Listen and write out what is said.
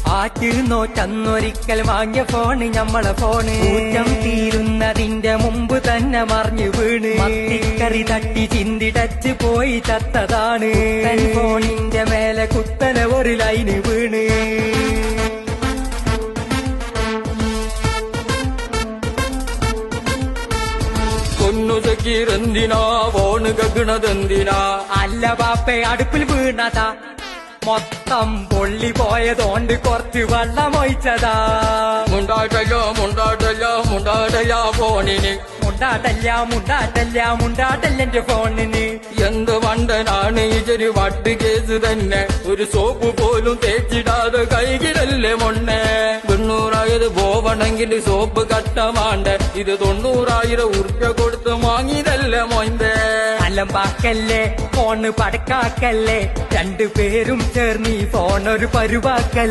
ആറ്റുനോറ്റന്നൊരിക്കൽ വാങ്ങിയ ഫോണ് ഞമ്മളെ ഫോണ് ഊറ്റം തീരുന്നതിന്റെ മുമ്പ് തന്നെ മറിഞ്ഞു വീണ് മത്തിക്കറി തട്ടി ചിന്തിടച്ച് പോയി ചത്തതാണ് ഫോണിന്റെ മേലെ കുത്തനെ ഒരു ലൈന് വീണ് എന്തിനാ ഫോണ് കക്കണതെന്തിനാ അല്ല ബാപ്പേ അടുപ്പിൽ വീണതാ മൊത്തം പൊള്ളി പോയതോണ്ട് കുറച്ച് വെള്ളം ഒഴിച്ചതാ മുണ്ടാട്ടല്ല ഫോണിന് മുണ്ടാട്ടല്ലെന്റെ ഫോണിന് എന്ത് വണ്ടനാണ് ഇതൊരു വട്ട് കേസ് തന്നെ ഒരു സോപ്പ് പോലും തേച്ചിടാതെ കൈകിടല്ലേ മൊണ്ണെ 900 പോവണമെങ്കിൽ സോപ്പ് കട്ടമാണ്ട് ഇത് 900,000 ഉറുപ്പ്യ കൊടുത്ത് വാങ്ങിയതല്ലേ മോന്റെ അലമ്പാക്കല്ലേ ഫോണ് പടക്കാക്കല്ലേ രണ്ടുപേരും ചേർന്ന് ഈ ഫോണൊരു പരുവാക്കല്ലേ